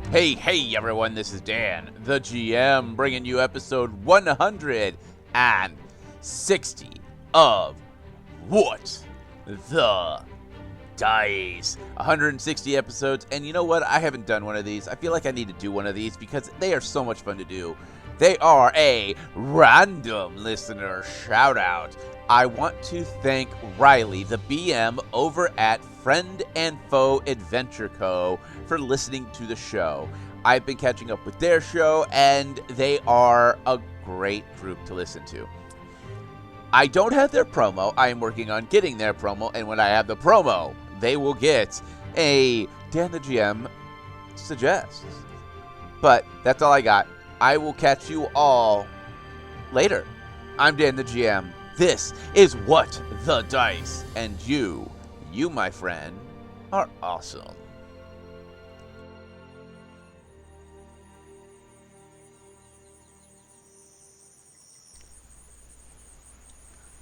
Hey everyone, this is Dan, the GM, bringing you episode 160 of What the Dice. 160 episodes, and you know what? I haven't done one of these. I feel like I need to do one of these because they are so much fun to do. They are a random listener shout out. I want to thank Riley, the BM over at Friend and Foe Adventure Co., for listening to the show. I've been catching up with their show, and they are a great group to listen to. I don't have their promo. I am working on getting their promo, and when I have the promo, they will get a Dan the GM suggests. But that's all I got. I will catch you all later. I'm Dan the GM. This is What the Dice, and you, my friend, are awesome.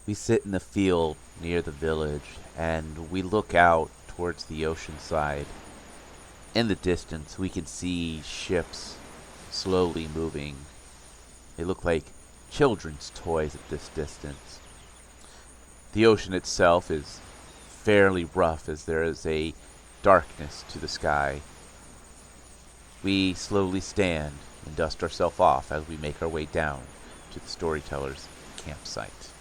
We sit in the field near the village, and we look out towards the ocean side. In the distance, we can see ships slowly moving. They look like children's toys at this distance. The ocean itself is fairly rough as there is a darkness to the sky. We slowly stand and dust ourselves off as we make our way down to the storyteller's campsite.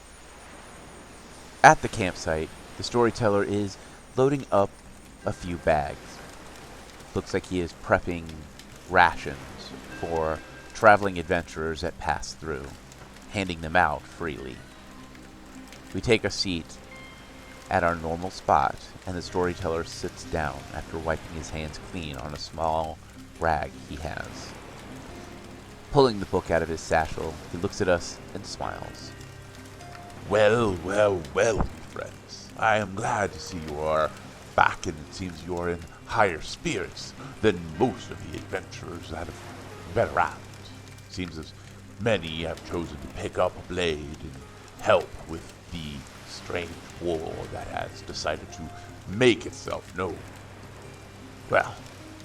At the campsite, the storyteller is loading up a few bags. Looks like he is prepping rations for traveling adventurers that pass through, handing them out freely. We take a seat at our normal spot, and the storyteller sits down after wiping his hands clean on a small rag he has. Pulling the book out of his satchel, he looks at us and smiles. Well, friends. I am glad to see you are back, and it seems you are in higher spirits than most of the adventurers that have been around. Seems as many have chosen to pick up a blade and help with the strange war that has decided to make itself known. Well,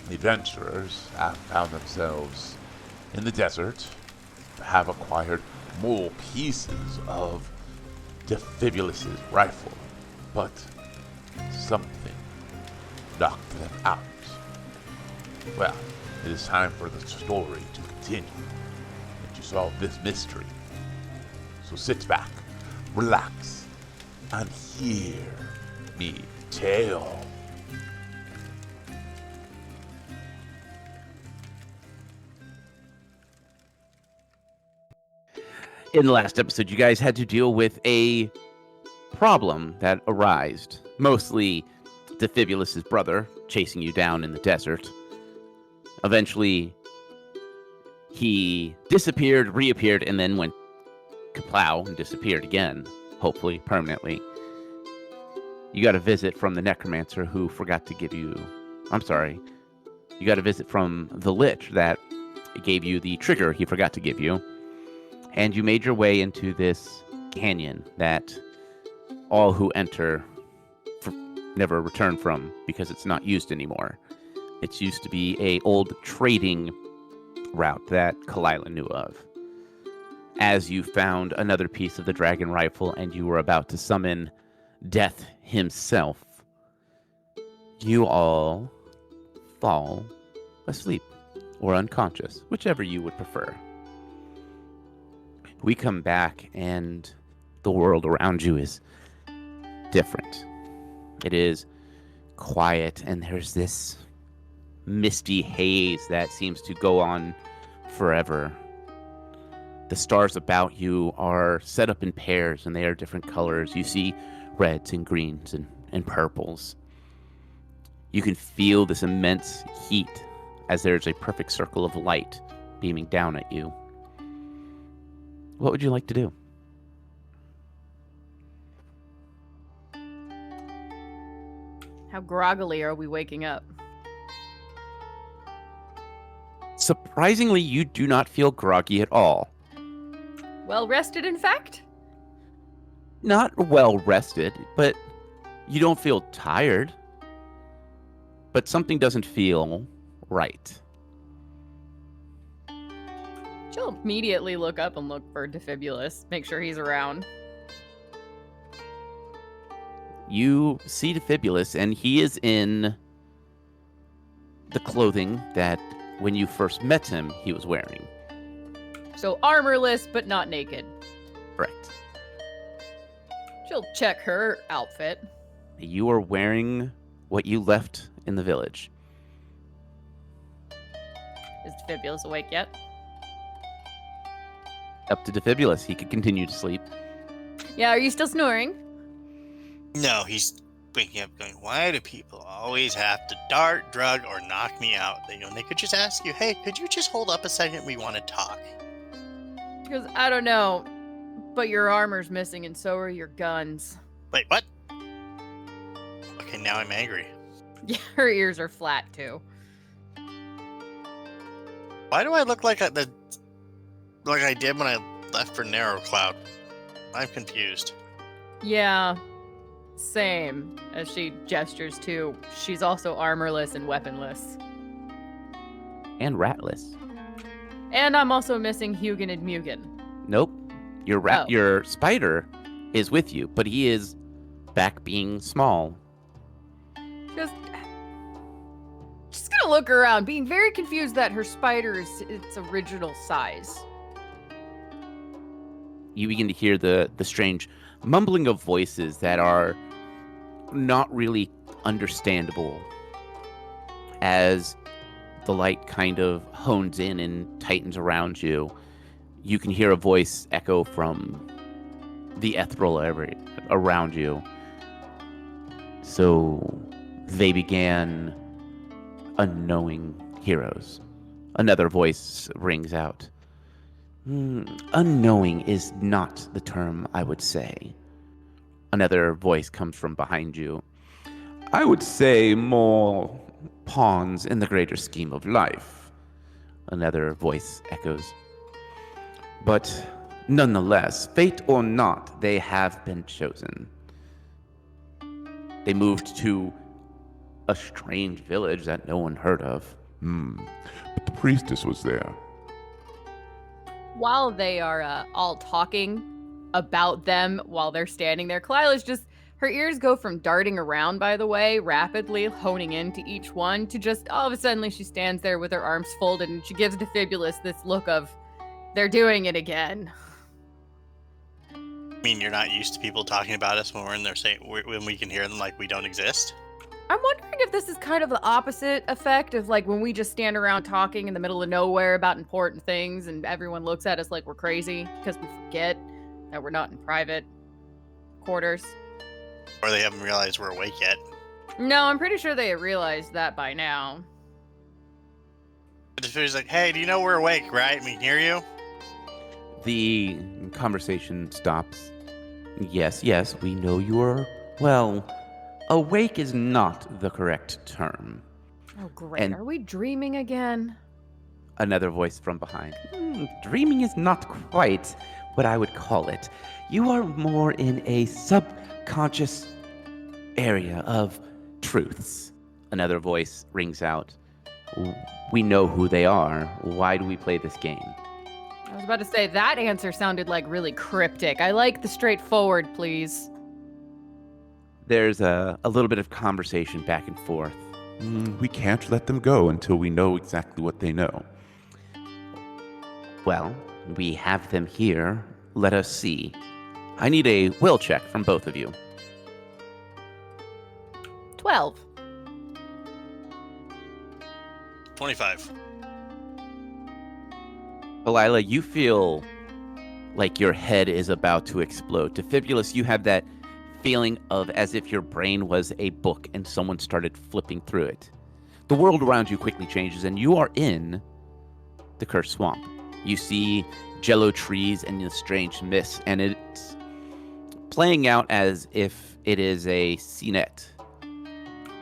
the adventurers have found themselves in the desert, have acquired more pieces of Defibulus's rifle, but something knocked them out. Well, it is time for the story to continue and to solve this mystery. So sit back, relax, and hear me tell. In the last episode, you guys had to deal with a problem that arose. Mostly Defibulus's brother chasing you down in the desert. Eventually, he disappeared, reappeared, and then went kaplow and disappeared again, hopefully permanently. You got a visit from the necromancer who forgot to give you... You got a visit from the lich that gave you the trigger he forgot to give you. And you made your way into this canyon that all who enter never return from because it's not used anymore. It used to be an old trading route that Kalila knew of. As you found another piece of the dragon rifle and you were about to summon Death himself, you all fall asleep or unconscious, whichever you would prefer. We come back and the world around you is different. It is quiet and there's this misty haze that seems to go on forever. The stars about you are set up in pairs and they are different colors. You see reds and greens and purples. You can feel this immense heat as there's a perfect circle of light beaming down at you. What would you like to do? How groggily are we waking up? Surprisingly, you do not feel groggy at all. Well rested, in fact? Not well rested, but you don't feel tired. But something doesn't feel right. She'll immediately look up and look for Defibulus, make sure he's around. You see Defibulus, and he is in the clothing that when you first met him, he was wearing. So armorless, but not naked. Correct. She'll check her outfit. You are wearing what you left in the village. Is Defibulus awake yet? Up to Defibulus. He could continue to sleep. Yeah, are you still snoring? No, he's waking up going, why do people always have to dart, drug, or knock me out? They could just ask you, hey, could you just hold up a second? We want to talk. Because, I don't know, but your armor's missing and so are your guns. Wait, what? Okay, now I'm angry. Yeah, her ears are flat, too. Why do I look like I did when I left for Narrow Cloud? I'm confused. Yeah, same. As she gestures, too. She's also armorless and weaponless. And ratless. And I'm also missing Hugin and Mugen. Nope. Your Oh. your spider is with you, but he is back being small. She's gonna look around, being very confused that her spider is its original size. You begin to hear the strange mumbling of voices that are not really understandable as the light kind of hones in and tightens around you. You can hear a voice echo from the ethereal area around you. So they began unknowing heroes. Another voice rings out. Unknowing is not the term I would say. Another voice comes from behind you. I would say more pawns in the greater scheme of life. Another voice echoes. But nonetheless, fate or not, they have been chosen. They moved to a strange village that no one heard of. But the priestess was there. While they are all talking about them while they're standing there, Kalila's just, her ears go from darting around, by the way, rapidly honing into each one, to just all of a sudden she stands there with her arms folded and she gives Defibulus this look of, they're doing it again. I mean, you're not used to people talking about us when we're in there saying when we can hear them like we don't exist. I'm wondering if this is kind of the opposite effect of like when we just stand around talking in the middle of nowhere about important things and everyone looks at us like we're crazy because we forget that we're not in private quarters. Or they haven't realized we're awake yet. No, I'm pretty sure they realized that by now. But if it's like, hey, do you know we're awake, right? We can hear you? The conversation stops. Yes, we know you're, well, awake is not the correct term. Oh, great. And- Are we dreaming again? Another voice from behind. Dreaming is not quite what I would call it. You are more in a subconscious area of truths. Another voice rings out. We know who they are. Why do we play this game? I was about to say, that answer sounded like really cryptic. I like the straightforward, please. There's a little bit of conversation back and forth. We can't let them go until we know exactly what they know. Well, we have them here. Let us see. I need a will check from both of you. 12. 25. Delilah, you feel like your head is about to explode. Defibulus, you have that feeling of as if your brain was a book and someone started flipping through it. The world around you quickly changes, and you are in the cursed swamp. You see jello trees and the strange mist, and it's playing out as if it is a scenet.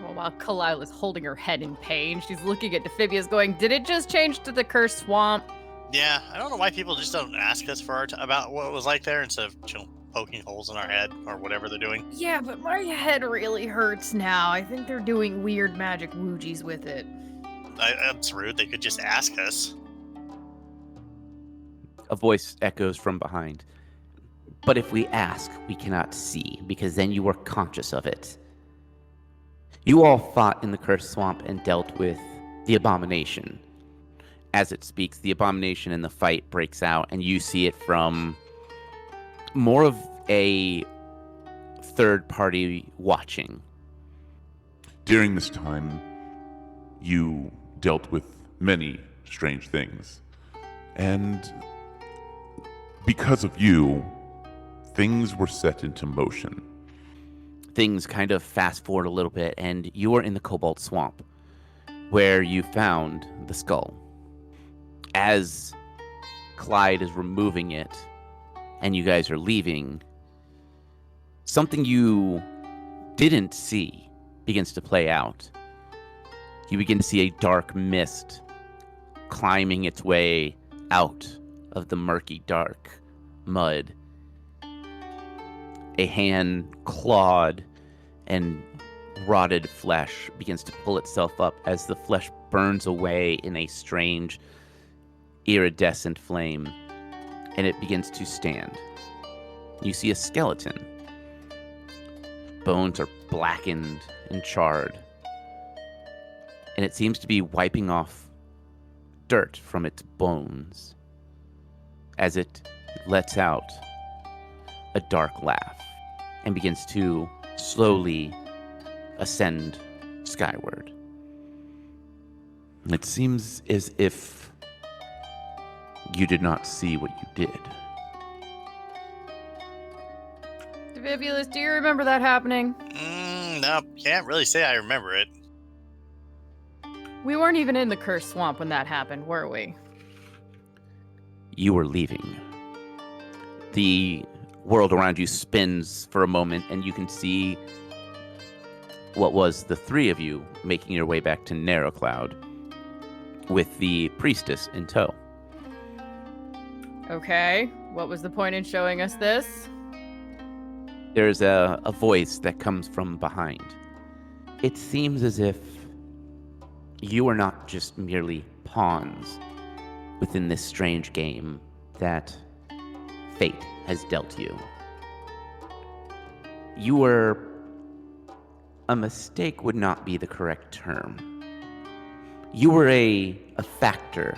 Well, while Kalila's holding her head in pain, she's looking at Defibulus going, did it just change to the cursed swamp? Yeah, I don't know why people just don't ask us for about what it was like there instead of poking holes in our head or whatever they're doing. Yeah, but my head really hurts now. I think they're doing weird magic woogies with it. That's rude. They could just ask us. A voice echoes from behind. But if we ask, we cannot see, because then you are conscious of it. You all fought in the cursed swamp and dealt with the abomination. As it speaks, the abomination in the fight breaks out, and you see it from more of a third party watching. During this time, you dealt with many strange things. And because of you, things were set into motion. Things kind of fast forward a little bit, and you are in the Cobalt Swamp, where you found the skull. As Clyde is removing it, and you guys are leaving, something you didn't see begins to play out. You begin to see a dark mist climbing its way out of the murky, dark mud. A hand, clawed and rotted flesh begins to pull itself up as the flesh burns away in a strange, iridescent flame, and it begins to stand. You see a skeleton. Bones are blackened and charred, and it seems to be wiping off dirt from its bones as it lets out a dark laugh and begins to slowly ascend skyward. It seems as if you did not see what you did. Fibulus, do you remember that happening? No, can't really say I remember it. We weren't even in the cursed swamp when that happened, were we? You were leaving. The world around you spins for a moment, and you can see what was the three of you making your way back to Narrow Cloud with the priestess in tow. Okay, what was the point in showing us this? There's a voice that comes from behind. It seems as if you are not just merely pawns within this strange game that fate has dealt you. You were... a mistake would not be the correct term. You were a factor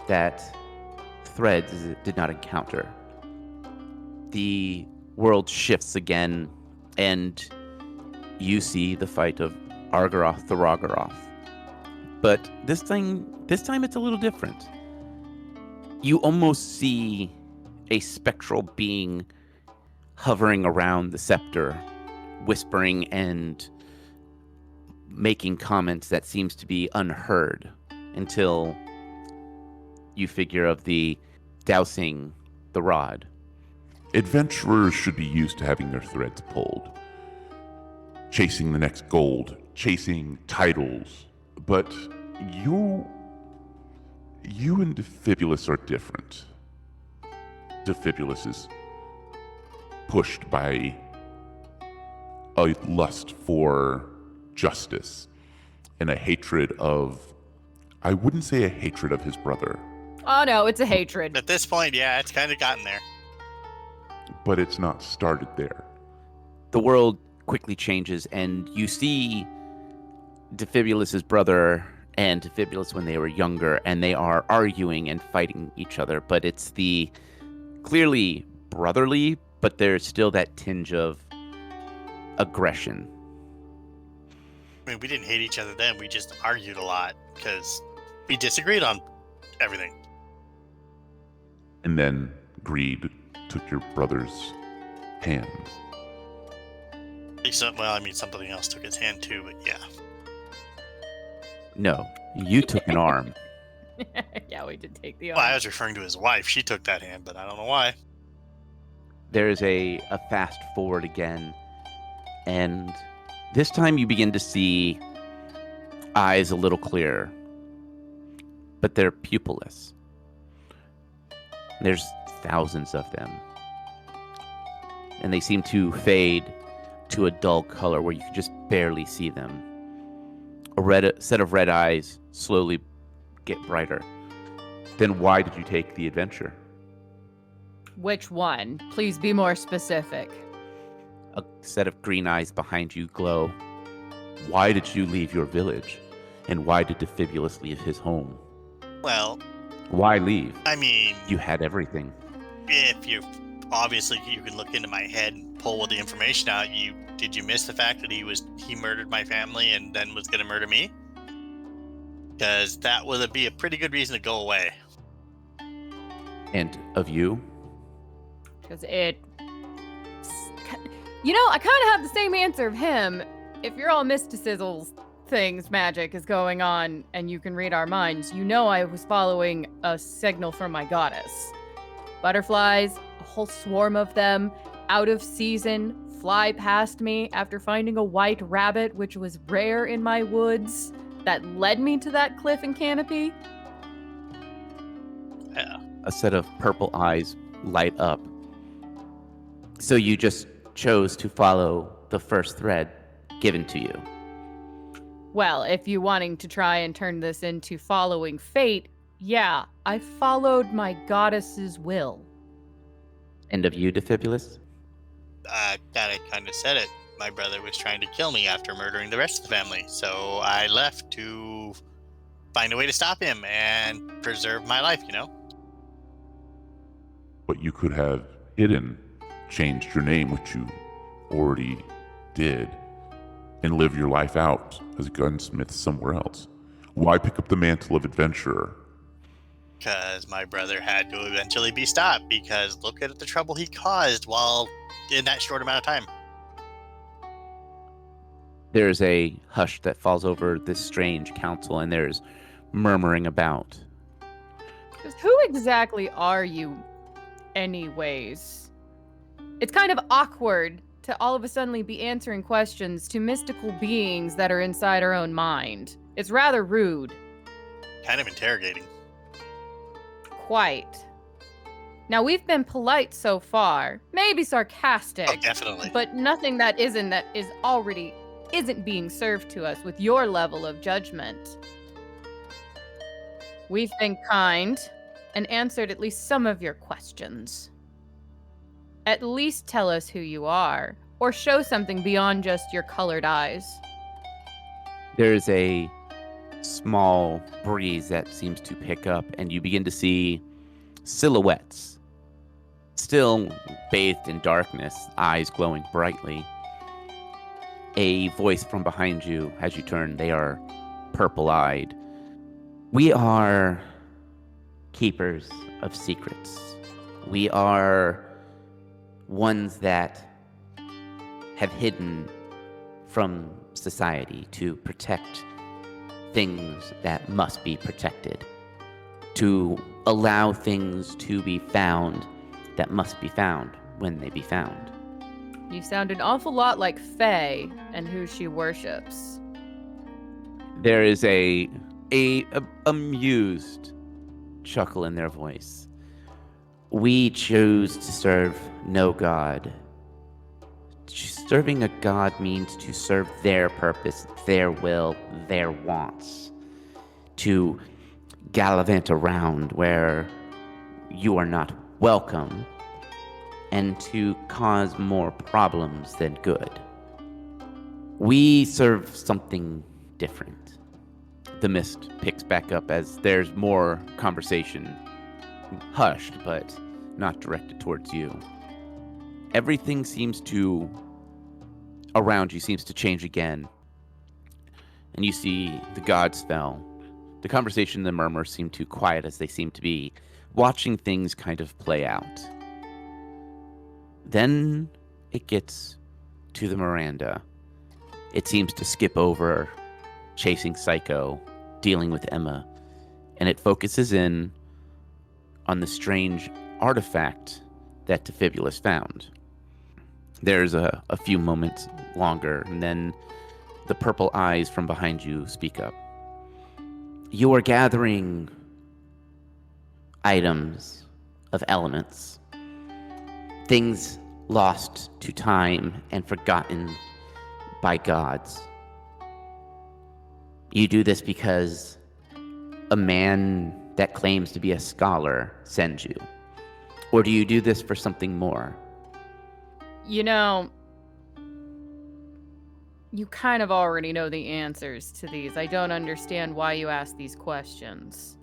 that Threads did not encounter. The world shifts again, and you see the fight of Argaroth the Rogaroth. But this time it's a little different. You almost see a spectral being hovering around the scepter, whispering and making comments that seems to be unheard until you figure of the dousing the rod. Adventurers should be used to having their threads pulled, chasing the next gold, chasing titles. But you and Defibulus are different. Defibulus is pushed by a lust for justice and a hatred of, I wouldn't say a hatred of his brother, Oh no, it's a hatred. At this point, yeah, it's kind of gotten there. but it's not started there. The world quickly changes, and you see Defibulus's brother and Defibulus when they were younger, and they are arguing and fighting each other, but it's the clearly brotherly, but there's still that tinge of aggression. I mean, we didn't hate each other then. We just argued a lot because we disagreed on everything. And then greed took your brother's hand. Except, well, I mean, something else took his hand too, but yeah. No, you took an arm. Yeah, we did take the Well, I arm. was referring to his wife. She took that hand, but I don't know why. There is a fast forward again, and this time you begin to see eyes a little clearer, but they're pupilless. There's thousands of them, and they seem to fade to a dull color where you can just barely see them. A set of red eyes slowly get brighter. Then why did you take the adventure? Which one? Please be more specific. A set of green eyes behind you glow. Why did you leave your village? And why did Defibulus leave his home? Well, Why leave? I mean, You had everything. if you obviously you can look into my head and pull the information out. Did you miss the fact that he murdered my family and then was going to murder me? Because that would be a pretty good reason to go away. And of you? Because I kind of have the same answer of him. If you're all mysticisms things, magic is going on, and you can read our minds, I was following a signal from my goddess. Butterflies, a whole swarm of them, out of season, fly past me after finding a white rabbit, which was rare in my woods, that led me to that cliff and canopy. Yeah. A set of purple eyes light up. So you just chose to follow the first thread given to you. Well, if you wanting to try and turn this into following fate, yeah, I followed my goddess's will. And of you, Defibulus? That I kind of said it. My brother was trying to kill me after murdering the rest of the family, so I left to find a way to stop him and preserve my life, But you could have hidden, changed your name, which you already did, and live your life out as a gunsmith somewhere else. Why pick up the mantle of adventurer? Because my brother had to eventually be stopped, because look at the trouble he caused while in that short amount of time. There's a hush that falls over this strange council, and there's murmuring about. Because who exactly are you, anyways? It's kind of awkward to all of a sudden be answering questions to mystical beings that are inside our own mind. It's rather rude. Kind of interrogating. Quite. Now, we've been polite so far, maybe sarcastic. Oh, definitely. But nothing that isn't being served to us with your level of judgment. We've been kind and answered at least some of your questions. At least tell us who you are, or show something beyond just your colored eyes. There's a small breeze that seems to pick up, and you begin to see silhouettes, still bathed in darkness, eyes glowing brightly. A voice from behind you, as you turn, they are purple-eyed. We are keepers of secrets. We are ones that have hidden from society to protect things that must be protected, to allow things to be found that must be found when they be found. You sound an awful lot like Faye and who she worships. There is a amused chuckle in their voice. We choose to serve no god. Serving a god means to serve their purpose, their will, their wants. To gallivant around where you are not welcome, and to cause more problems than good. We serve something different. The mist picks back up as there's more conversation. Hushed, but not directed towards you. Everything around you seems to change again. And you see the gods fell. The conversation and the murmur seem to quiet as they seem to be watching things kind of play out. Then it gets to the Miranda. It seems to skip over chasing Psycho, dealing with Emma, and it focuses in on the strange artifact that Defibulus found. There's a few moments longer, and then the purple eyes from behind you speak up. You are gathering items of elements, things lost to time and forgotten by gods. You do this because a man that claims to be a scholar sends you. Or do you do this for something more? You know, you kind of already know the answers to these. I don't understand why you ask these questions.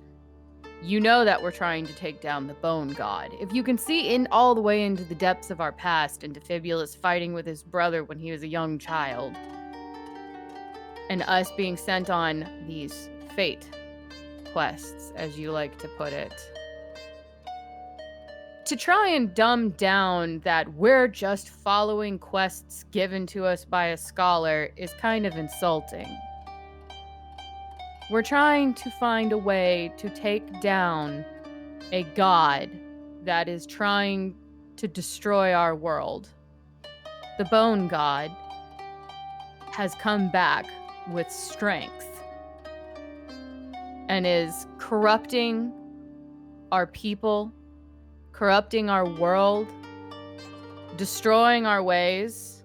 You know that we're trying to take down the Bone God. If you can see in all the way into the depths of our past, into Fibulus fighting with his brother when he was a young child, and us being sent on these fate quests, as you like to put it, to try and dumb down that we're just following quests given to us by a scholar is kind of insulting. We're trying to find a way to take down a god that is trying to destroy our world. The Bone God has come back with strength and is corrupting our people, corrupting our world, destroying our ways,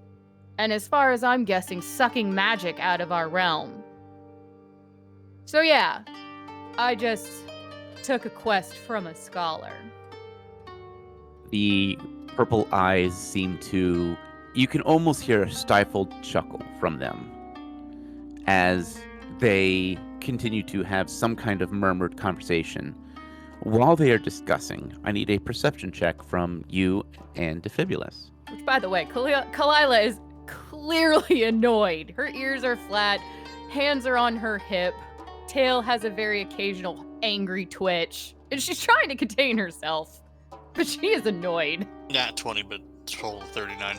and as far as I'm guessing, sucking magic out of our realm. So yeah, I just took a quest from a scholar. The purple eyes seem to... You can almost hear a stifled chuckle from them as they continue to have some kind of murmured conversation. While they are discussing, I need a perception check from you and Defibulus. Which, by the way, Kalila is clearly annoyed. Her ears are flat, hands are on her hip, tail has a very occasional angry twitch, and she's trying to contain herself, but she is annoyed. Not 20, but total 39.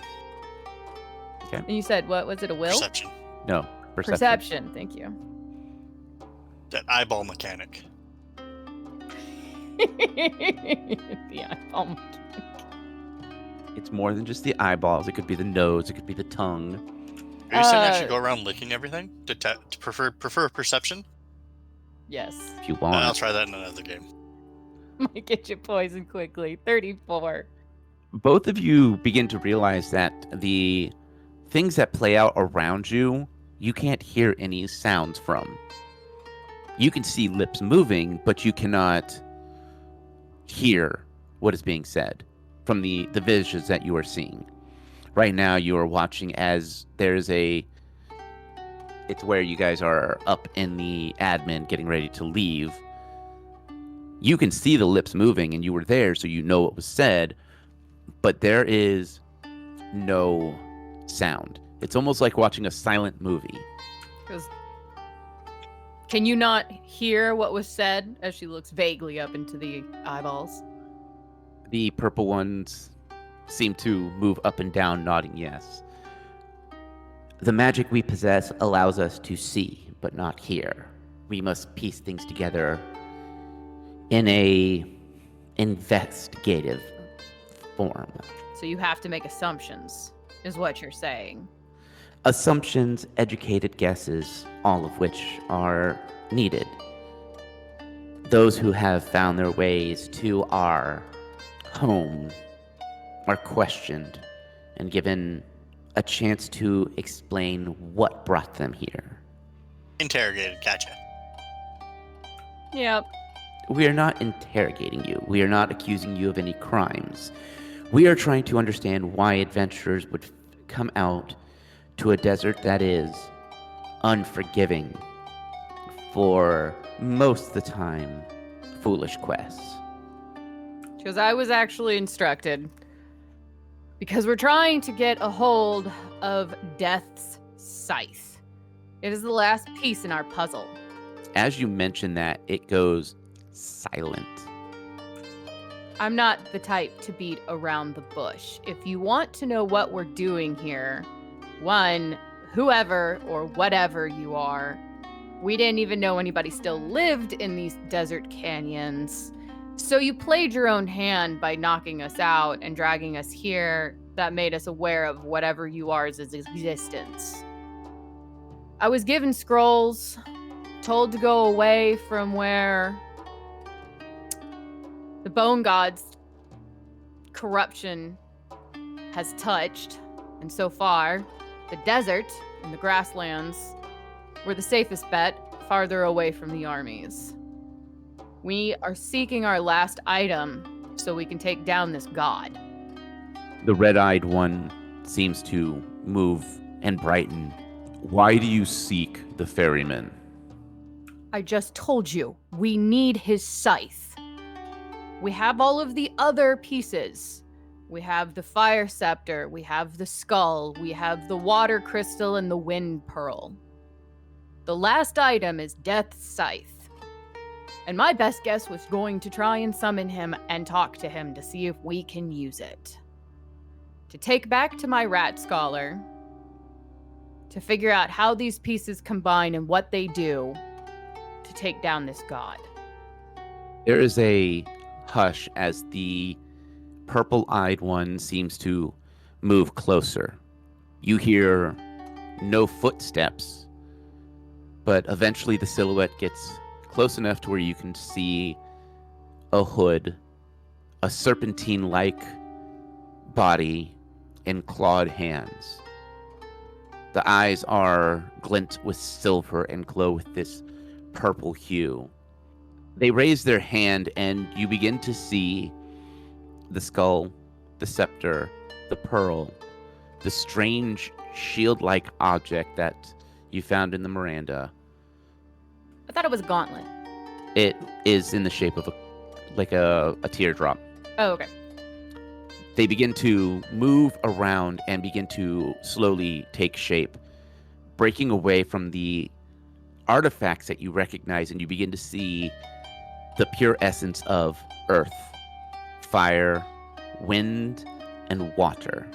And you said, what was it, a will? Perception. No, perception. Perception, thank you. That eyeball mechanic. The eyeball mechanic. It's more than just the eyeballs. It could be the nose. It could be the tongue. Are you saying I should go around licking everything to prefer perception? Yes. If you want. I'll try that in another game. Might get you poisoned quickly. 34. Both of you begin to realize that the things that play out around you, you can't hear any sounds from. You can see lips moving, but you cannot hear what is being said from the visions that you are seeing. Right now, you are watching as there's it's where you guys are up in the admin getting ready to leave. You can see the lips moving, and you were there, so you know what was said, but there is no sound. It's almost like watching a silent movie. Can you not hear what was said as she looks vaguely up into the eyeballs? The purple ones seem to move up and down, nodding yes. The magic we possess allows us to see, but not hear. We must piece things together in a investigative form. So you have to make assumptions, is what you're saying. Assumptions, educated guesses, all of which are needed. Those who have found their ways to our home are questioned and given a chance to explain what brought them here. Interrogated, gotcha. Yep. We are not interrogating you. We are not accusing you of any crimes. We are trying to understand why adventurers would come out to a desert that is unforgiving for most of the time foolish quests. Because I was actually instructed. Because we're trying to get a hold of Death's Scythe. It is the last piece in our puzzle. As you mention that, it goes silent. I'm not the type to beat around the bush. If you want to know what we're doing here, one, whoever or whatever you are, we didn't even know anybody still lived in these desert canyons. So you played your own hand by knocking us out and dragging us here. That made us aware of whatever you are's existence. I was given scrolls, told to go away from where the Bone God's corruption has touched, and so far, the desert and the grasslands were the safest bet, farther away from the armies. We are seeking our last item so we can take down this god. The red-eyed one seems to move and brighten. Why do you seek the ferryman? I just told you, we need his scythe. We have all of the other pieces. We have the fire scepter, we have the skull, we have the water crystal and the wind pearl. The last item is Death's Scythe. And my best guess was going to try and summon him and talk to him to see if we can use it. To take back to my rat scholar, to figure out how these pieces combine and what they do to take down this god. There is a hush as the purple-eyed one seems to move closer. You hear no footsteps, but eventually the silhouette gets close enough to where you can see a hood, a serpentine-like body, and clawed hands. The eyes are glint with silver and glow with this purple hue. They raise their hand and you begin to see the skull, the scepter, the pearl, the strange shield-like object that you found in the Miranda. I thought it was a gauntlet. It is in the shape of a teardrop. Oh, okay. They begin to move around and begin to slowly take shape, breaking away from the artifacts that you recognize, and you begin to see the pure essence of earth, fire, wind, and water.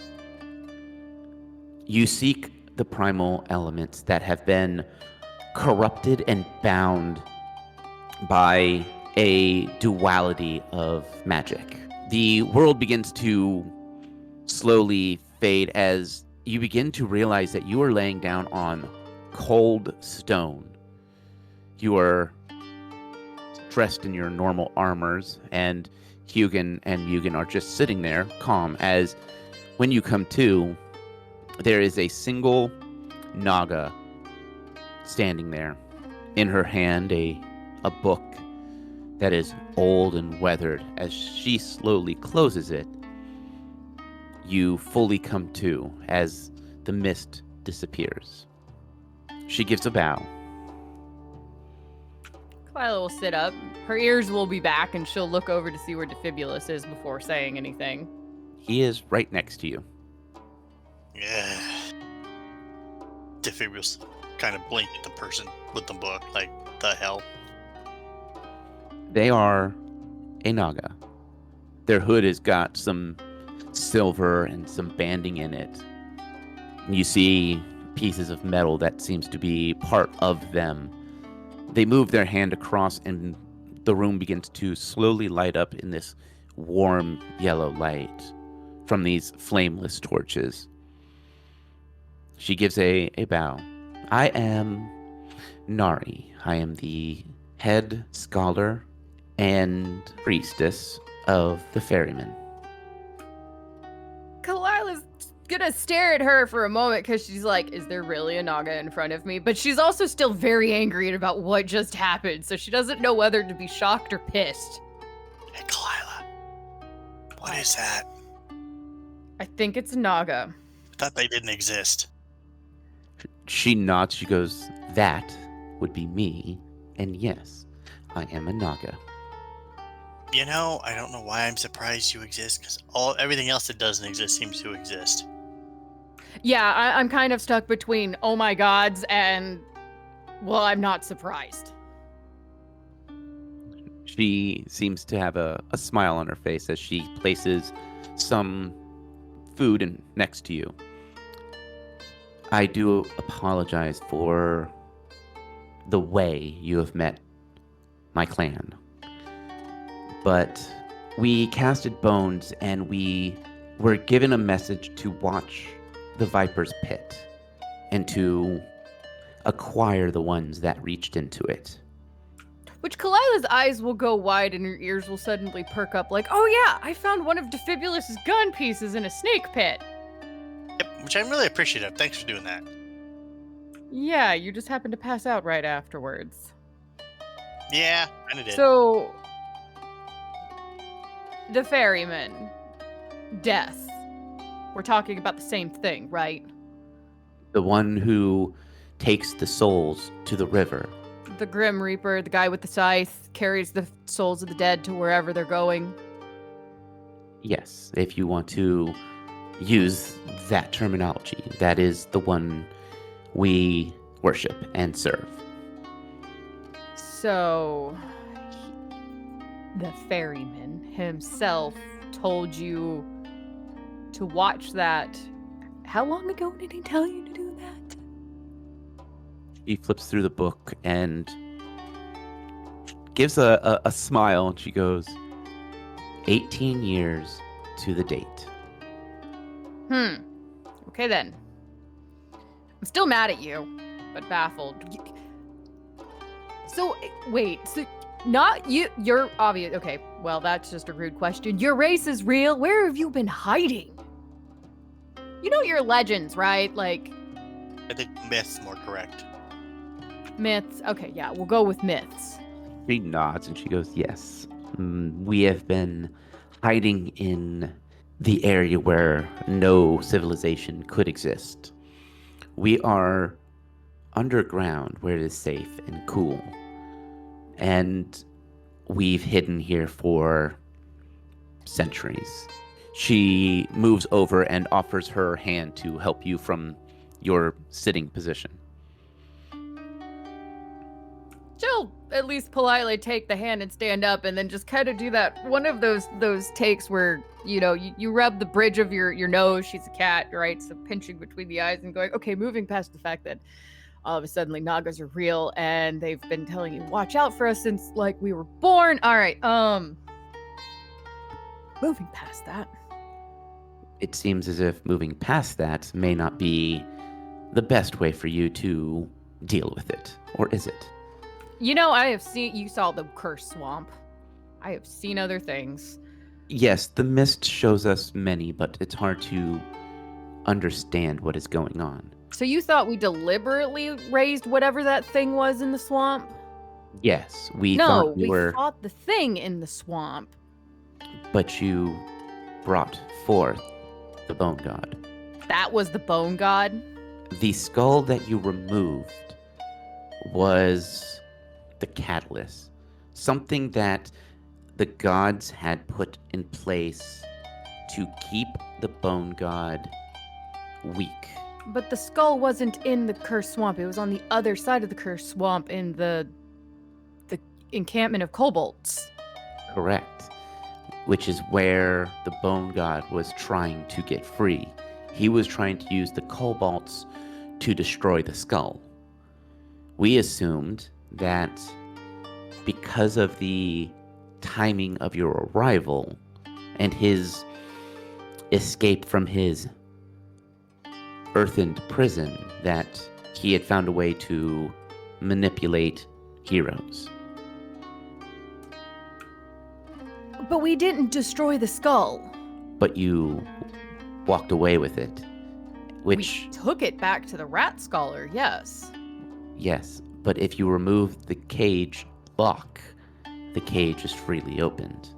You seek the primal elements that have been corrupted and bound by a duality of magic. The world begins to slowly fade as you begin to realize that you are laying down on cold stone. You are dressed in your normal armors, and Hugin and Mugen are just sitting there, calm, as when you come to, there is a single Naga standing there. In her hand, a book that is old and weathered. As she slowly closes it, you fully come to as the mist disappears. She gives a bow. Kyla will sit up. Her ears will be back, and she'll look over to see where Defibulus is before saying anything. He is right next to you. Yeah. Defibulus kind of blinked at the person with the book, like, the hell? They are a Naga. Their hood has got some silver and some banding in it. You see pieces of metal that seems to be part of them. They move their hand across and the room begins to slowly light up in this warm yellow light from these flameless torches. She gives a bow. I am Nari. I am the head scholar and priestess of the ferryman. Kalila's gonna stare at her for a moment because she's like, is there really a Naga in front of me? But she's also still very angry about what just happened, so she doesn't know whether to be shocked or pissed. Hey, Kalila. What is that? I think it's a Naga. I thought they didn't exist. She nods. She goes, that would be me. And yes, I am a Naga. You know, I don't know why I'm surprised you exist, because everything else that doesn't exist seems to exist. Yeah, I'm kind of stuck between oh my gods and, well, I'm not surprised. She seems to have a smile on her face as she places some food next to you. I do apologize for the way you have met my clan. But we casted bones and we were given a message to watch the Viper's Pit and to acquire the ones that reached into it. Which Kalila's eyes will go wide and her ears will suddenly perk up like, oh yeah, I found one of Defibulus's gun pieces in a snake pit. Yep, which I'm really appreciative. Thanks for doing that. Yeah, you just happened to pass out right afterwards. Yeah, kinda did. So, the ferryman, death. We're talking about the same thing, right? The one who takes the souls to the river. The Grim Reaper, the guy with the scythe, carries the souls of the dead to wherever they're going. Yes, if you want to use that terminology, that is the one we worship and serve. So, the ferryman himself told you to watch that. How long ago did he tell you to do that? She flips through the book and gives a smile, and she goes, 18 years to the date. Okay then. I'm still mad at you, but baffled. So, wait, so not you, you're obvious. Okay, well, that's just a rude question. Your race is real. Where have you been hiding? You know your legends, right? Like, I think myth's more correct. myths. Okay, yeah, we'll go with myths. She nods and she goes, yes. We have been hiding in the area where no civilization could exist. We are underground where it is safe and cool. And we've hidden here for centuries. She moves over and offers her hand to help you from your sitting position. She'll at least politely take the hand and stand up, and then just kind of do that one of those takes where you rub the bridge of your nose. She's a cat, right? So pinching between the eyes and going, okay, moving past the fact that all of a sudden Nagas are real and they've been telling you watch out for us since like we were born. All right, moving past that. It seems as if moving past that may not be the best way for you to deal with it, or is it? I have seen, you saw the cursed swamp. I have seen other things. Yes, the mist shows us many, but it's hard to understand what is going on. So you thought we deliberately raised whatever that thing was in the swamp? Yes, we No, thought we were, fought the thing in the swamp. but you brought forth the bone god. That was the bone god? The skull that you removed was the catalyst, something that the gods had put in place to keep the bone god weak. But the skull wasn't in the cursed swamp. It was on the other side of the cursed swamp in the encampment of kobolds. Correct. Which is where the bone god was trying to get free. He was trying to use the kobolds to destroy the skull. We assumed that because of the timing of your arrival and his escape from his earthened prison, that he had found a way to manipulate heroes. But we didn't destroy the skull. But you walked away with it, which... We took it back to the rat scholar, yes. Yes, but if you remove the cage lock, the cage is freely opened.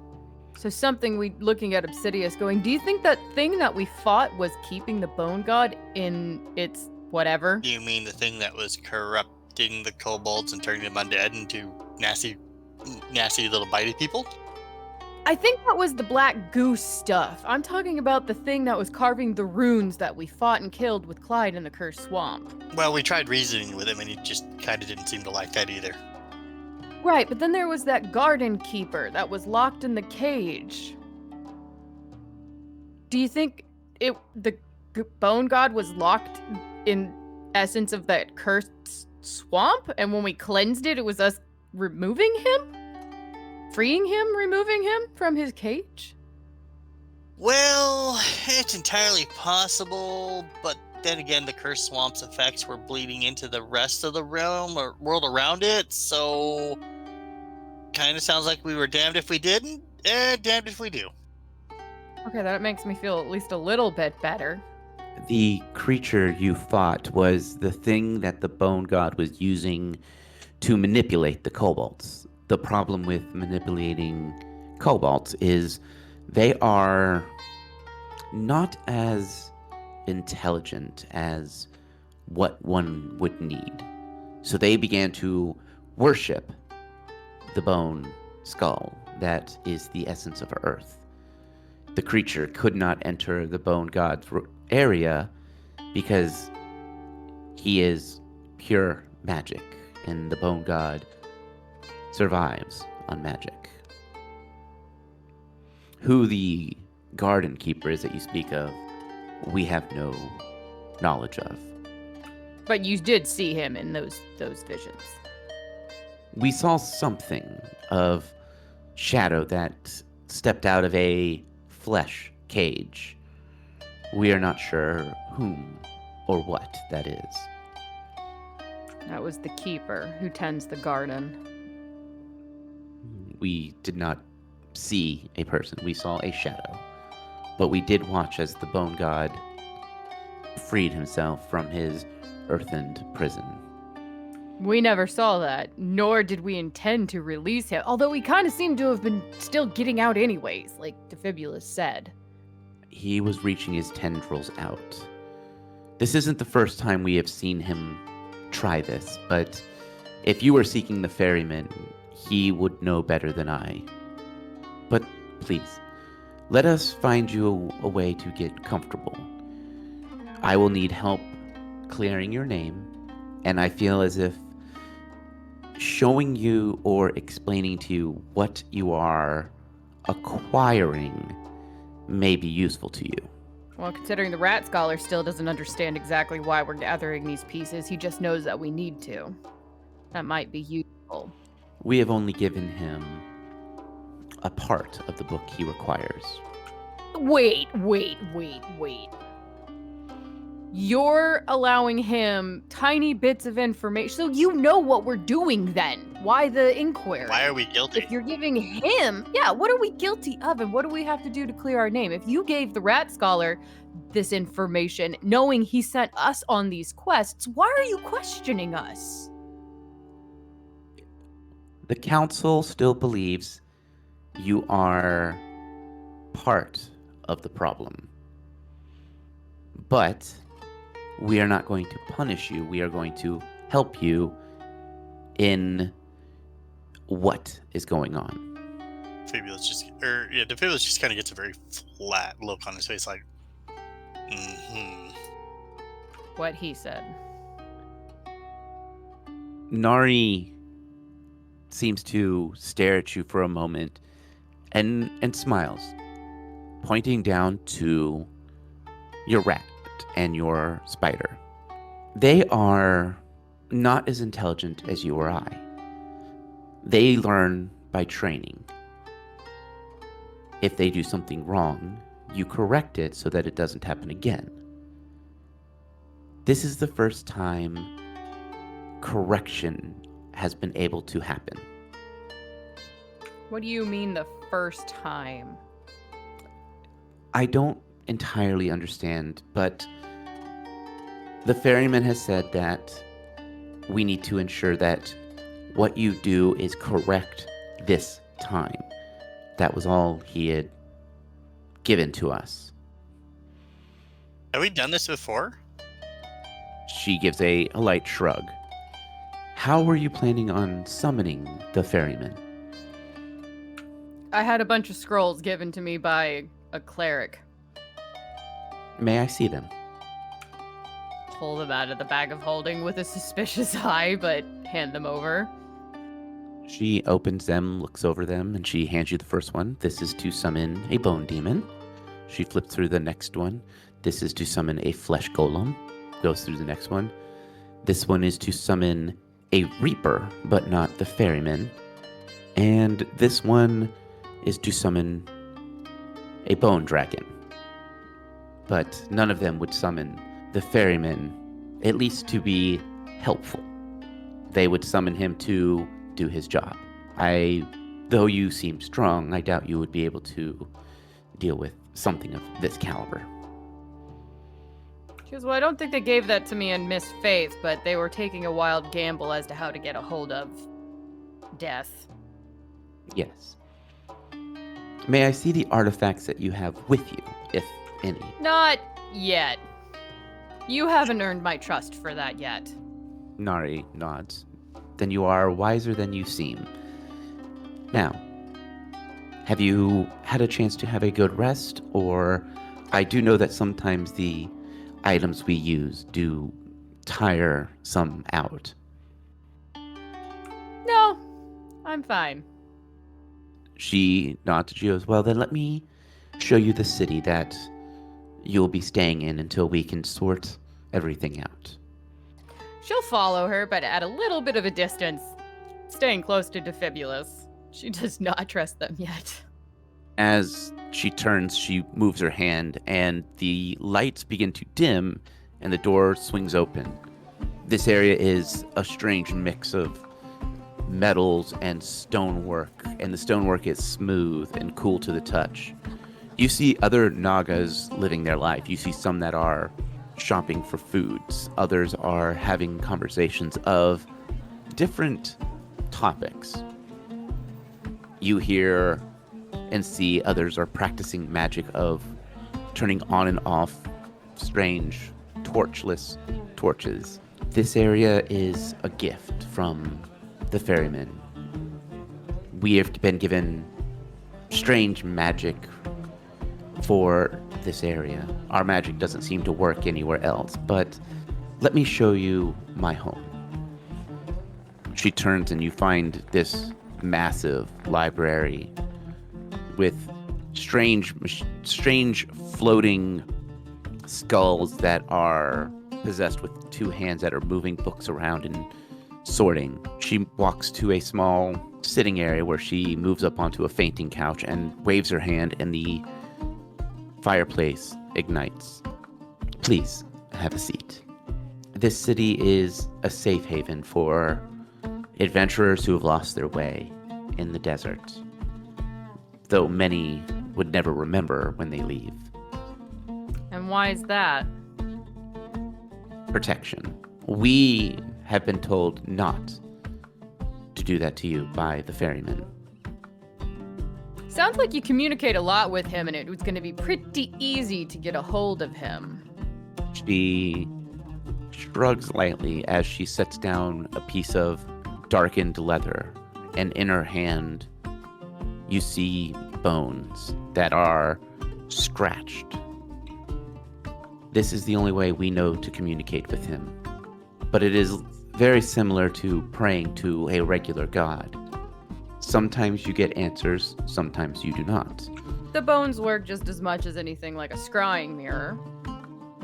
So something looking at Obsidius going, do you think that thing that we fought was keeping the bone god in its whatever? You mean the thing that was corrupting the kobolds and turning them undead into nasty little bitey people? I think that was the black goose stuff. I'm talking about the thing that was carving the runes that we fought and killed with Clyde in the cursed swamp. Well, we tried reasoning with him and he just kind of didn't seem to like that either. Right, but then there was that garden keeper that was locked in the cage. Do you think the bone god was locked in essence of that cursed swamp? And when we cleansed it, it was us removing him? Freeing him, removing him from his cage? Well, it's entirely possible, but then again, the cursed swamp's effects were bleeding into the rest of the realm or world around it, so kind of sounds like we were damned if we didn't, damned if we do. Okay, that makes me feel at least a little bit better. The creature you fought was the thing that the bone god was using to manipulate the kobolds. The problem with manipulating kobolds is They are not as intelligent as what one would need. So they began to worship the bone skull that is the essence of Earth. The creature could not enter the bone god's area because he is pure magic, and the bone god survives on magic. Who the garden keeper is that you speak of, we have no knowledge of. But you did see him in those visions. We saw something of shadow that stepped out of a flesh cage. We are not sure whom or what that is. That was the keeper who tends the garden. We did not see a person. We saw a shadow. But we did watch as the bone god freed himself from his earthened prison. We never saw that, nor did we intend to release him, although he kind of seemed to have been still getting out anyways, like Defibulus said. He was reaching his tendrils out. This isn't the first time we have seen him try this, but if you were seeking the ferryman, he would know better than I. But please, let us find you a way to get comfortable. I will need help clearing your name, and I feel as if showing you or explaining to you what you are acquiring may be useful to you. Well, considering the rat scholar still doesn't understand exactly why we're gathering these pieces, he just knows that we need to. That might be useful. We have only given him a part of the book he requires. Wait. You're allowing him tiny bits of information, so you know what we're doing then. Why the inquiry? Why are we guilty? If you're giving him, what are we guilty of, and what do we have to do to clear our name? If you gave the rat scholar this information, knowing he sent us on these quests, why are you questioning us? The council still believes you are part of the problem. But we are not going to punish you. We are going to help you in what is going on. Defibulus just kind of gets a very flat look on his face, like, What he said. Nari seems to stare at you for a moment and smiles, pointing down to your rat and your spider. They are not as intelligent as you or I. They learn by training. If they do something wrong, you correct it so that it doesn't happen again. This is the first time correction has been able to happen. What do you mean the first time? I don't entirely understand, but the ferryman has said that we need to ensure that what you do is correct this time. That was all he had given to us. have we done this before? She gives a light shrug. How were you planning on summoning the ferryman? I had a bunch of scrolls given to me by a cleric. May I see them? Pull them out of the bag of holding with a suspicious eye, but hand them over. She opens them, looks over them, and she hands you the first one. This is to summon a bone demon. She flips through the next one. This is to summon a flesh golem. Goes through the next one. This one is to summon a reaper, but not the ferryman. And this one is to summon a bone dragon. But none of them would summon the ferryman, at least to be helpful. They would summon him to do his job. Though you seem strong, I doubt you would be able to deal with something of this caliber. She goes, well, I don't think they gave that to me in Miss Faith, but they were taking a wild gamble as to how to get a hold of death. Yes. May I see the artifacts that you have with you, if any? Not yet. You haven't earned my trust for that yet. Nari nods. Then you are wiser than you seem. Now, have you had a chance to have a good rest, or I do know that sometimes the items we use do tire some out. No, I'm fine. She nods at you as well. Then let me show you the city that you'll be staying in until we can sort everything out. She'll follow her, but at a little bit of a distance, staying close to Defibulous. She does not trust them yet. As she turns, she moves her hand, and the lights begin to dim, and the door swings open. This area is a strange mix of metals and stonework, and the stonework is smooth and cool to the touch. You see other Nagas living their life. You see some that are shopping for foods. Others are having conversations of different topics. You hear and see others are practicing magic of turning on and off strange torchless torches. This area is a gift from the ferryman. We have been given strange magic for this area. Our magic doesn't seem to work anywhere else, but let me show you my home. She turns and you find this massive library with strange floating skulls that are possessed with two hands that are moving books around and sorting. She walks to a small sitting area where she moves up onto a fainting couch and waves her hand, and the fireplace ignites. Please, have a seat. This city is a safe haven for adventurers who have lost their way in the desert, though many would never remember when they leave. And why is that? Protection. We have been told not to do that to you by the ferryman. Sounds like you communicate a lot with him, and it was going to be pretty easy to get a hold of him. She shrugs lightly as she sets down a piece of darkened leather, and in her hand you see bones that are scratched. This is the only way we know to communicate with him, but it is very similar to praying to a regular god. Sometimes you get answers, sometimes you do not. The bones work just as much as anything like a scrying mirror.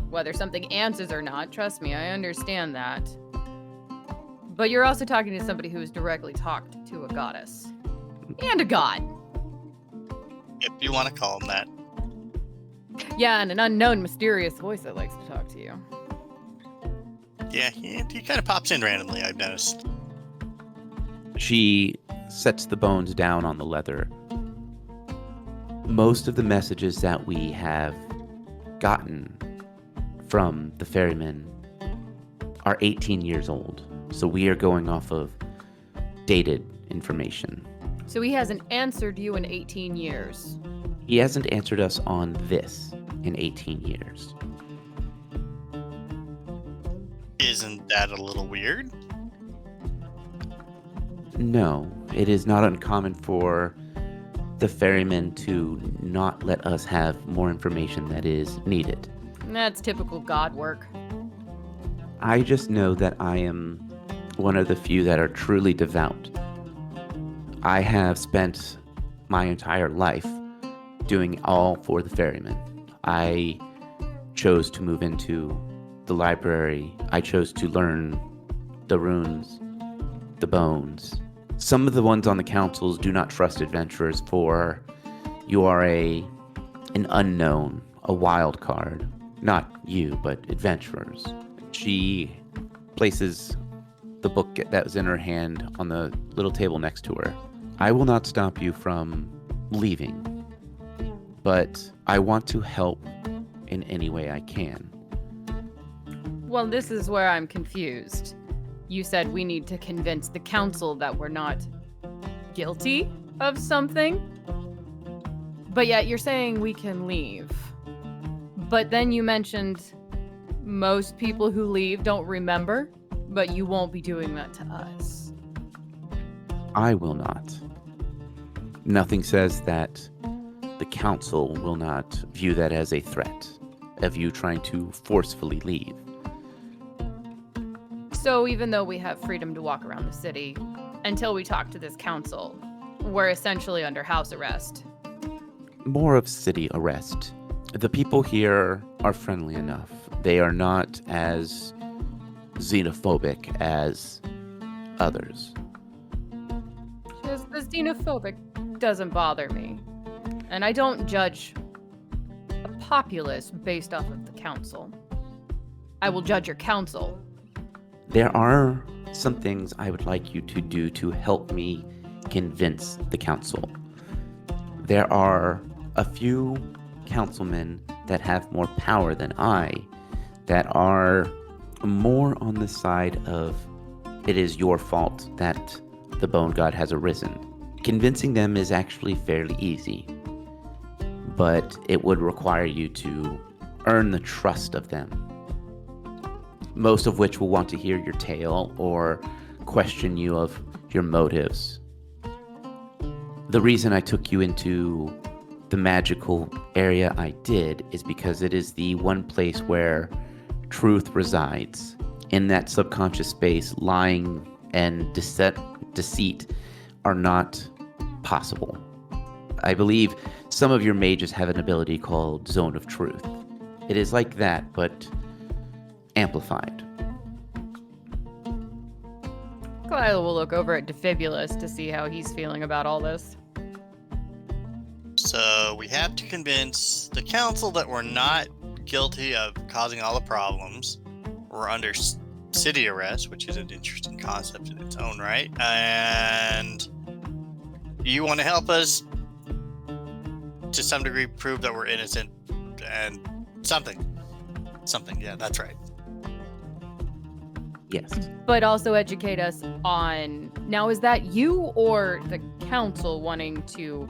Whether something answers or not, trust me, I understand that. But you're also talking to somebody who has directly talked to a goddess. And a god. If you want to call him that. Yeah, and an unknown mysterious voice that likes to talk to you. Yeah, he kind of pops in randomly, I've noticed. She sets the bones down on the leather. Most of the messages that we have gotten from the ferryman are 18 years old. So we are going off of dated information. So he hasn't answered you in 18 years. He hasn't answered us on this in 18 years. Isn't that a little weird? No, it is not uncommon for the ferryman to not let us have more information that is needed. That's typical god work. I just know that I am one of the few that are truly devout. I have spent my entire life doing all for the ferryman. I chose to move into the library. I chose to learn the runes, the bones. Some of the ones on the councils do not trust adventurers, for you are an unknown, a wild card. Not you, but adventurers. She places the book that was in her hand on the little table next to her. I will not stop you from leaving, but I want to help in any way I can. Well, this is where I'm confused. You said we need to convince the council that we're not guilty of something? But yet you're saying we can leave. But then you mentioned most people who leave don't remember, but you won't be doing that to us. I will not. Nothing says that the council will not view that as a threat of you trying to forcefully leave. So even though we have freedom to walk around the city, until we talk to this council, we're essentially under house arrest. More of city arrest. The people here are friendly enough. They are not as xenophobic as others. Just the xenophobic doesn't bother me. And I don't judge a populace based off of the council. I will judge your council. There are some things I would like you to do to help me convince the council. There are a few councilmen that have more power than I that are more on the side of it is your fault that the bone god has arisen. Convincing them is actually fairly easy, but it would require you to earn the trust of them. Most of which will want to hear your tale or question you of your motives. The reason I took you into the magical area I did is because it is the one place where truth resides. In that subconscious space, lying and deceit are not possible. I believe some of your mages have an ability called Zone of Truth. It is like that, but amplified. Kyle will look over at Defibulus to see how he's feeling about all this. So we have to convince the council that we're not guilty of causing all the problems. We're under city arrest, which is an interesting concept in its own right. And you want to help us to some degree prove that we're innocent and something. Yeah, that's right. Yes. But also educate us on, now is that you or the council wanting to,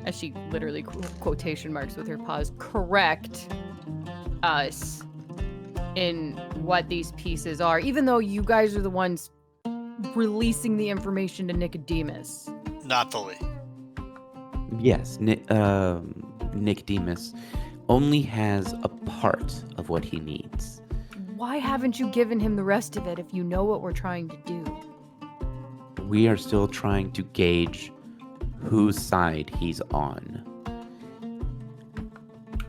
as she literally quotation marks with her paws, correct us in what these pieces are, even though you guys are the ones releasing the information to Nicodemus? Not fully. Yes, Nicodemus only has a part of what he needs. Why haven't you given him the rest of it if you know what we're trying to do? We are still trying to gauge whose side he's on.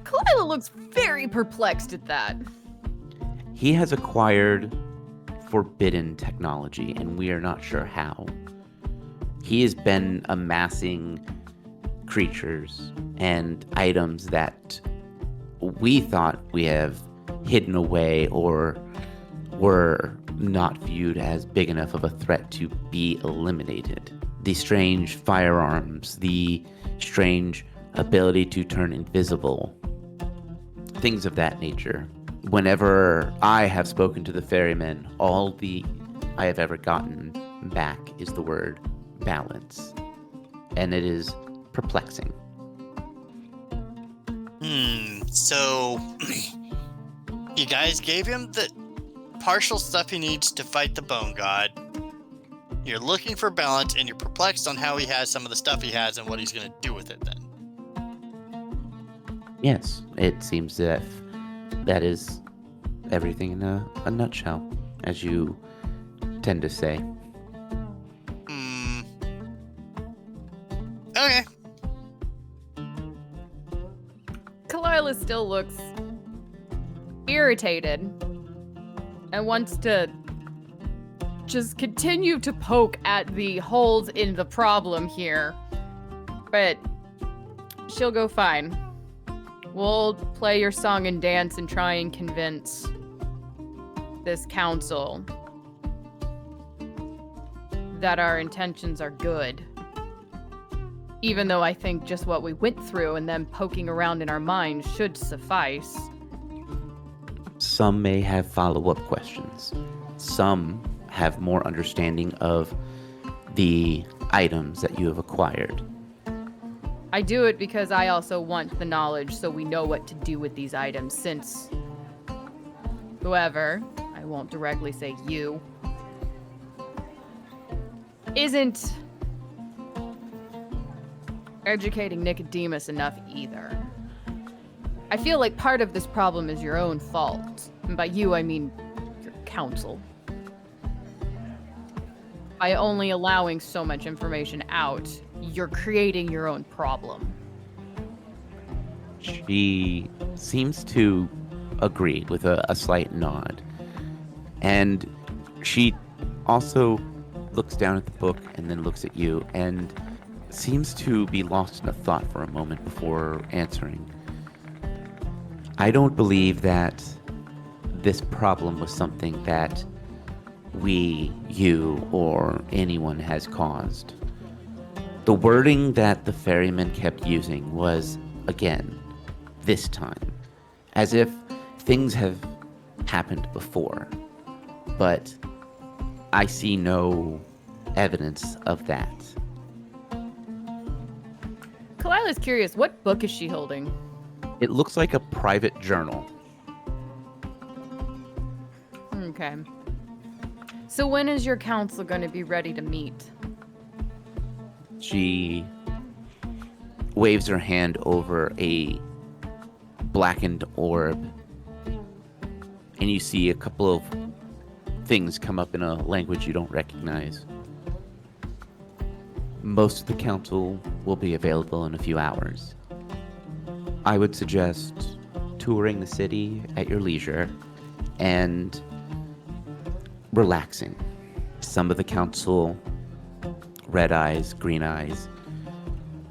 Kalila looks very perplexed at that. He has acquired forbidden technology, and we are not sure how. He has been amassing creatures and items that we thought we have hidden away or were not viewed as big enough of a threat to be eliminated. The strange firearms, the strange ability to turn invisible, things of that nature. Whenever I have spoken to the ferrymen, all I have ever gotten back is the word balance. And it is perplexing. So you guys gave him the partial stuff he needs to fight the bone god. You're looking for balance, and you're perplexed on how he has some of the stuff he has and what he's going to do with it then. Yes, it seems that is everything in a nutshell, as you tend to say. Okay. Kalila still looks irritated and wants to just continue to poke at the holes in the problem here. But she'll go, fine. We'll play your song and dance and try and convince this council that our intentions are good. Even though I think just what we went through and them poking around in our minds should suffice. Some may have follow-up questions. Some have more understanding of the items that you have acquired. I do it because I also want the knowledge so we know what to do with these items, since whoever, I won't directly say you, isn't educating Nicodemus enough either. I feel like part of this problem is your own fault. And by you, I mean your council. By only allowing so much information out, you're creating your own problem. She seems to agree with a slight nod. And she also looks down at the book and then looks at you and seems to be lost in a thought for a moment before answering. I don't believe that this problem was something that we, you, or anyone has caused. The wording that the ferryman kept using was, again, this time, as if things have happened before. But I see no evidence of that. Kalila's curious, what book is she holding? It looks like a private journal. Okay. So when is your council going to be ready to meet? She waves her hand over a blackened orb, and you see a couple of things come up in a language you don't recognize. Most of the council will be available in a few hours. I would suggest touring the city at your leisure and relaxing. Some of the council, red eyes, green eyes,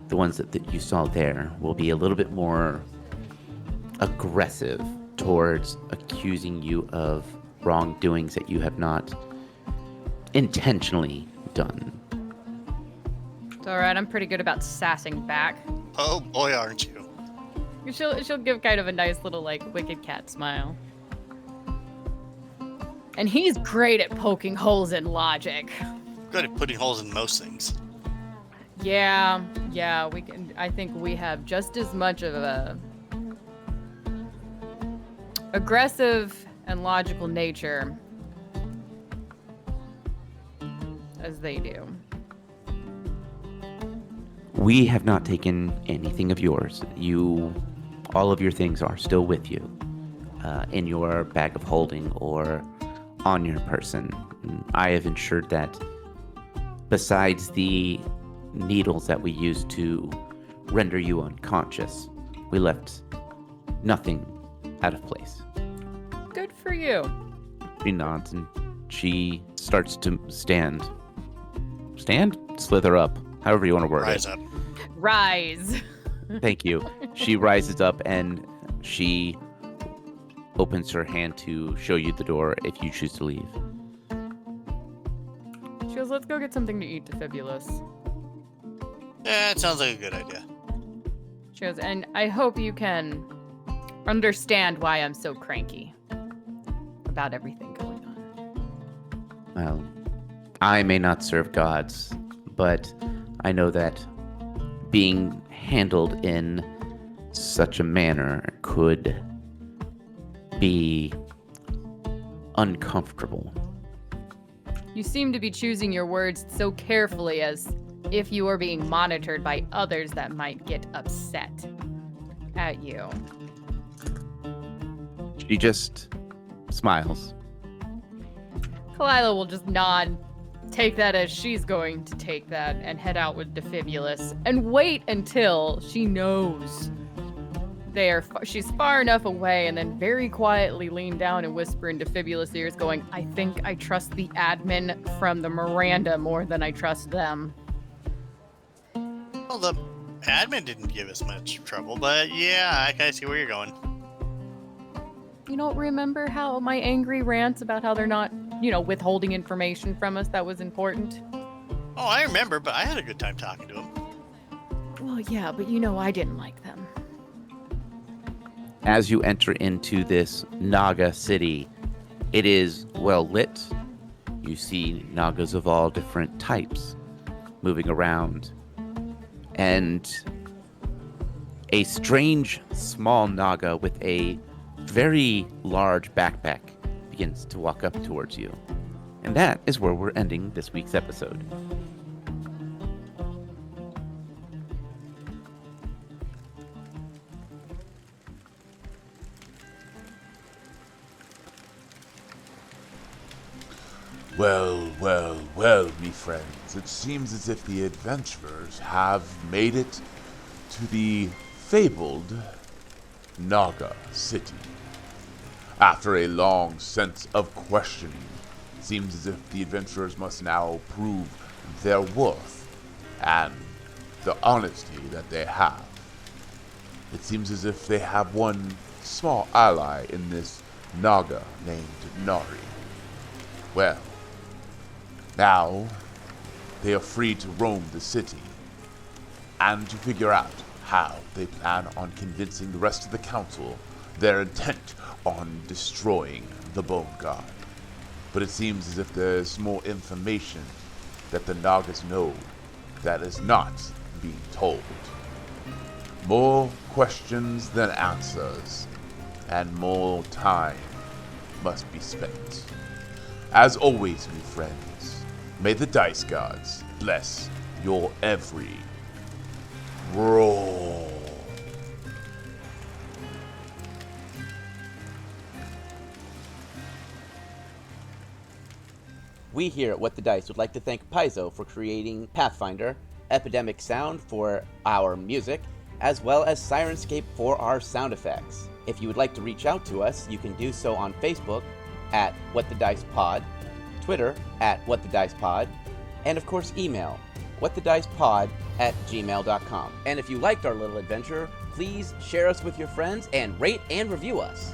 the ones that you saw there, will be a little bit more aggressive towards accusing you of wrongdoings that you have not intentionally done. It's alright, I'm pretty good about sassing back. Oh boy, aren't you? She'll give kind of a nice little, like, wicked cat smile. And he's great at poking holes in logic. Good at putting holes in most things. Yeah, we can. I think we have just as much of a aggressive and logical nature as they do. We have not taken anything of yours. All of your things are still with you, in your bag of holding or on your person. I have ensured that besides the needles that we used to render you unconscious, we left nothing out of place. Good for you. She nods and she starts to stand. Stand? Slither up. However you want to word Rise it. up. Rise. Thank you. She rises up and she opens her hand to show you the door if you choose to leave. She goes, let's go get something to eat, Defibulous. Yeah, it sounds like a good idea. She goes, and I hope you can understand why I'm so cranky about everything going on. Well, I may not serve gods, but I know that being handled in such a manner could be uncomfortable. You seem to be choosing your words so carefully, as if you are being monitored by others that might get upset at you. She just smiles. Kalila will just nod, take that as she's going to take that, and head out with Defibulous, and wait until she knows she's far enough away, and then very quietly lean down and whisper in Defibulous' ears, going, I think I trust the admin from the Miranda more than I trust them. Well, the admin didn't give us much trouble, but yeah, I kind of see where you're going. You don't remember how my angry rants about how they're not, withholding information from us that was important? Oh, I remember, but I had a good time talking to him. Well, yeah, but I didn't like them. As you enter into this Naga city, it is well lit. You see Nagas of all different types moving around. And a strange small Naga with a very large backpack begins to walk up towards you. And that is where we're ending this week's episode. Well, me friends, it seems as if the adventurers have made it to the fabled Naga City. After a long sense of questioning, it seems as if the adventurers must now prove their worth and the honesty that they have. It seems as if they have one small ally in this Naga named Nari. Well, now they are free to roam the city and to figure out how they plan on convincing the rest of the council their intent on destroying the Bone God. But it seems as if there's more information that the Nagas know that is not being told. More questions than answers, and more time must be spent. As always, me friends, may the dice gods bless your every roll. We here at What the Dice would like to thank Paizo for creating Pathfinder, Epidemic Sound for our music, as well as Sirenscape for our sound effects. If you would like to reach out to us, you can do so on Facebook at What the Dice Pod, Twitter at What the Dice Pod, and of course email whatthedicepod@gmail.com. And if you liked our little adventure, please share us with your friends and rate and review us.